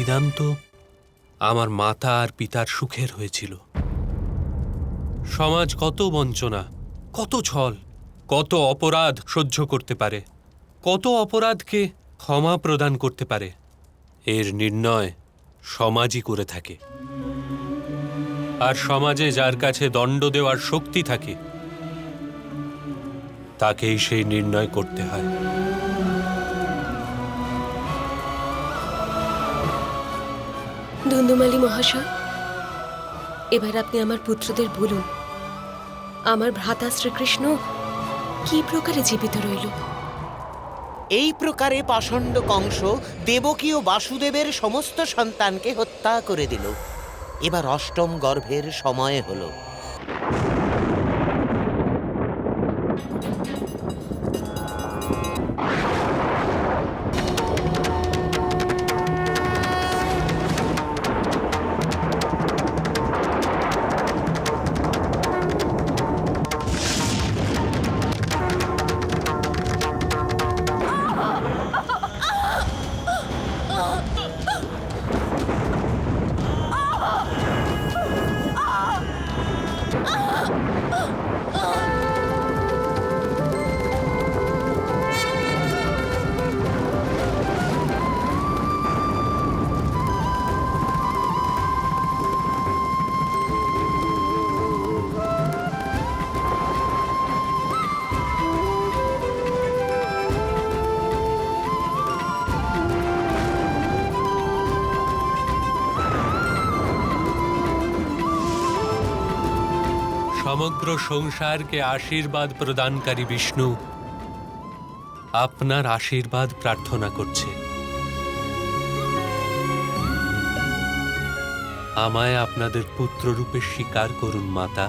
বলিদান তো আমার মাতা আর পিতার সুখের হয়েছিল। সমাজ কত বঞ্চনা, কত ছল, কত অপরাধ সহ্য করতে পারে, কত অপরাধকে ক্ষমা প্রদান করতে পারে, এর নির্ণয় সমাজই করে থাকে। আর সমাজে যার কাছে দণ্ড দেওয়ার শক্তি থাকে তাকেই সেই নির্ণয় করতে হয়। ধুন্দুমালি মহাশয়, এবার আপনি আমার পুত্রদের বলুন, আমার ভ্রাতা শ্রীকৃষ্ণ কি প্রকারে জীবিত রইল? এই প্রকারে পাষণ্ড কংস দেবকী ও বাসুদেবের সমস্ত সন্তানকে হত্যা করে দিল। এবার অষ্টম গর্ভের সময় হলো। সমগ্র সংসারকে আশীর্বাদ প্রদানকারী বিষ্ণু আপনার আশীর্বাদ প্রার্থনা করছে। আমায় আপনাদের পুত্ররূপে স্বীকার করুন মাতা।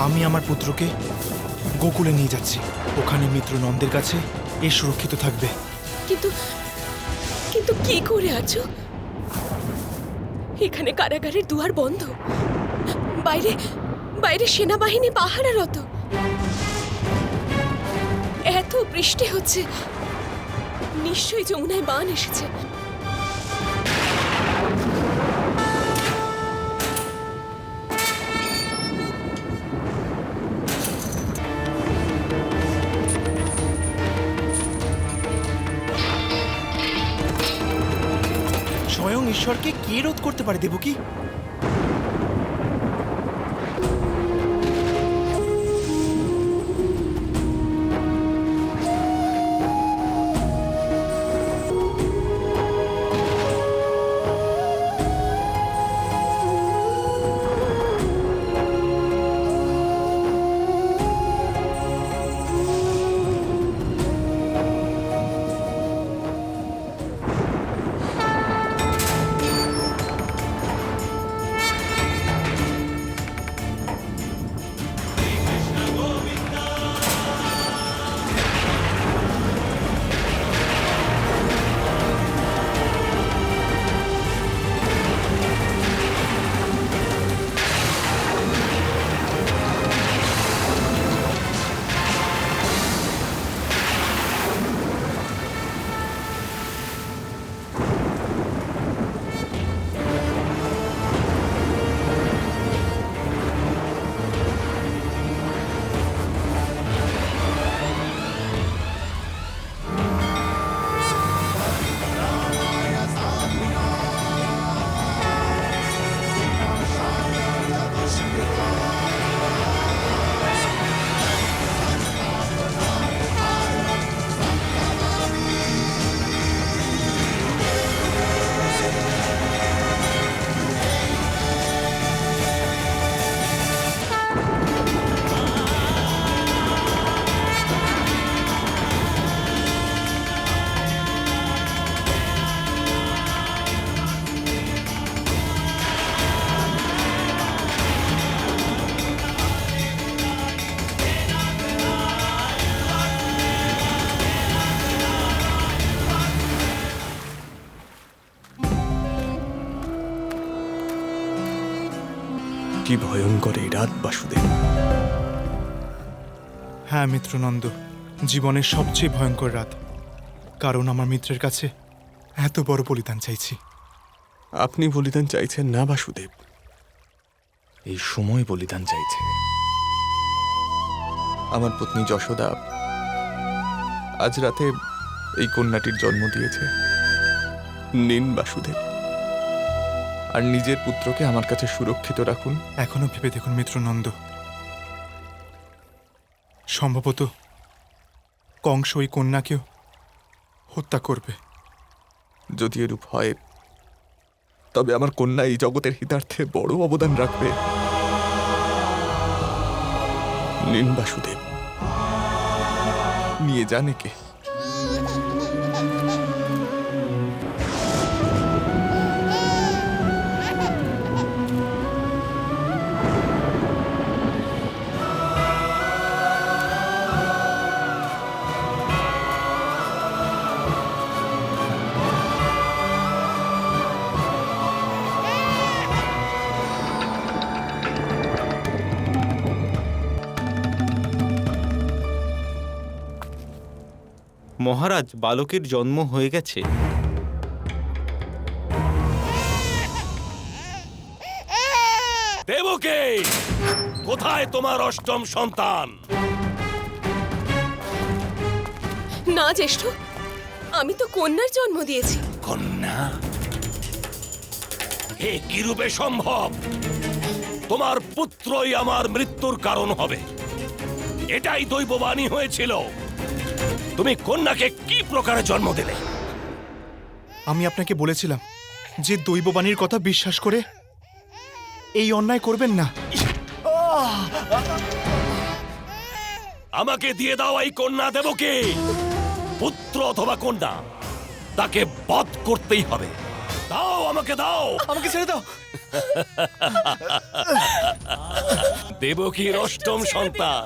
আমি আমার পুত্রকে গোকুলে নিয়ে যাচ্ছি। ওখানে মিত্র নন্দের কাছে এ সুরক্ষিত থাকবে। কিন্তু কিন্তু কি করে আছো? এখানে কারাগারের দুয়ার বন্ধ, বাইরে বাইরে সেনাবাহিনী পাহারারত, এত বৃষ্টি হচ্ছে, নিশ্চয়ই যমুনায় বান এসেছে। স্বয়ং ঈশ্বরকে কে রোধ করতে পারে দেবকী? কি ভয়ঙ্কর এই রাত বাসুদেব। হ্যাঁ মিত্রনন্দ, জীবনের সবচেয়ে ভয়ঙ্কর রাত, কারণ আমার মিত্রের কাছে এত বড় বলিদান চাইছি। আপনি বলিদান চাইছেন না বাসুদেব, এই সময় বলিদান চাইছে। আমার পত্নী যশোদা আজ রাতে এই কন্যাটির জন্ম দিয়েছে। নিন বাসুদেব, আর নিজের পুত্রকে আমার কাছে সুরক্ষিত রাখুন। এখনো ভেবে দেখুন মিত্রনন্দ, সম্ভবত কংস ওই কন্যাকেও হত্যা করবে। যদি এরূপ হয়, তবে আমার কন্যা এই জগতের হিতার্থে বড় অবদান রাখবে। নিন বাসুদেব, নিয়ে যান একে। মহারাজ, বালকের জন্ম হয়ে গেছে। দেবকে, কোথায় তোমার অষ্টম সন্তান? না জ্যেষ্ঠ, আমি তো কন্যার জন্ম দিয়েছি। কন্যা? এ কি রূপে সম্ভব? তোমার পুত্রই আমার মৃত্যুর কারণ হবে, এটাই দৈববাণী হয়েছিল। তুমি কন্যাকে কি প্রকারে জন্ম দিলে? আমি আপনাকে বলেছিলাম যে দৈববাণীর কথা বিশ্বাস করে এই অন্যায় করবেন না। আমাকে দিয়ে দাও এই কন্যা দেবকে। পুত্র অথবা কন্যা, তাকে বধ করতেই হবে। দাও, আমাকে দাও। আমাকে ছেড়ে দাও। দেবকীর অষ্টম সন্তান,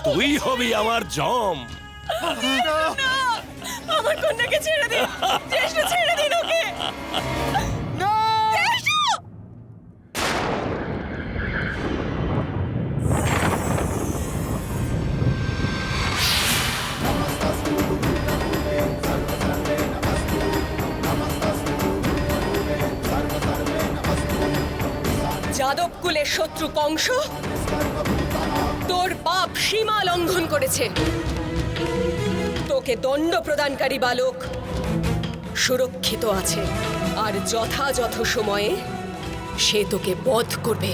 তুই হবি আমার জম। আমার কন্যাকে ছেড়ে দিন, জ্যেষ্ঠ ছেড়ে দিন ওকে। যাদব কুলের শত্রু কংস তোর পাপ সীমা লঙ্ঘন করেছে। তোকে দণ্ড প্রদানকারী বালক সুরক্ষিত আছে, আর যথাযথ সময়ে সে তোকে বধ করবে।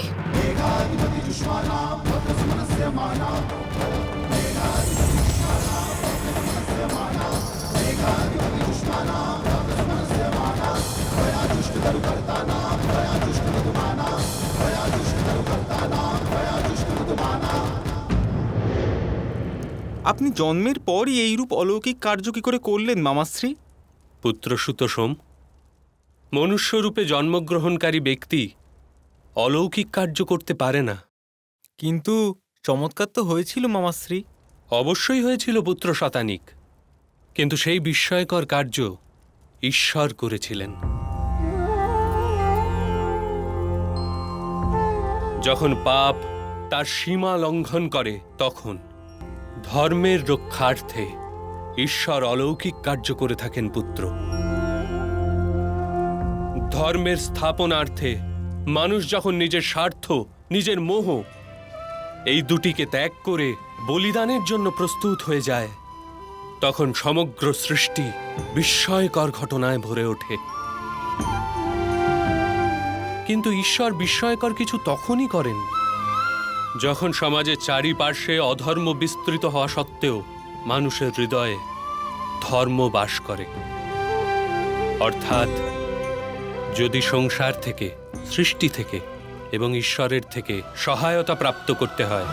আপনি জন্মের পরই এইরূপ অলৌকিক কার্য কি করে করলেন মামাশ্রী? পুত্রসুত সোম, মনুষ্যরূপে জন্মগ্রহণকারী ব্যক্তি অলৌকিক কার্য করতে পারে না। কিন্তু চমৎকার তো হয়েছিল মামাশ্রী। অবশ্যই হয়েছিল পুত্র শতানিক, কিন্তু সেই বিস্ময়কর কার্য ঈশ্বর করেছিলেন। যখন পাপ তার সীমা লঙ্ঘন করে, তখন ধর্মের রক্ষার্থে ঈশ্বর অলৌকিক কার্য করে থাকেন পুত্র। ধর্মের স্থাপনার্থে মানুষ যখন নিজের স্বার্থ, নিজের মোহ, এই দুটিকে ত্যাগ করে বলিদানের জন্য প্রস্তুত হয়ে যায়, তখন সমগ্র সৃষ্টি বিস্ময়কর ঘটনায় ভরে ওঠে। কিন্তু ঈশ্বর বিস্ময়কর কিছু তখনই করেন যখন সমাজের চারিপার্শ্বে অধর্ম বিস্তৃত হওয়া সত্ত্বেও মানুষের হৃদয়ে ধর্ম বাস করে। অর্থাৎ যদি সংসার থেকে, সৃষ্টি থেকে এবং ঈশ্বরের থেকে সহায়তা প্রাপ্ত করতে হয়,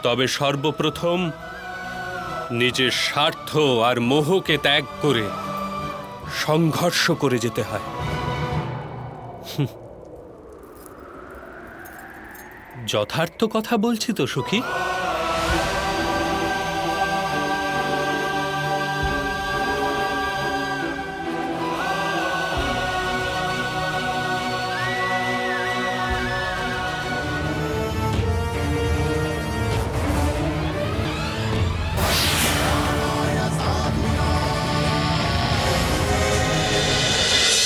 তবে সর্বপ্রথম নিজের স্বার্থ আর মোহকে ত্যাগ করে সংঘর্ষ করে যেতে হয়। যথার্থ কথা বলছি তো সখী?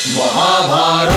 মহাভারত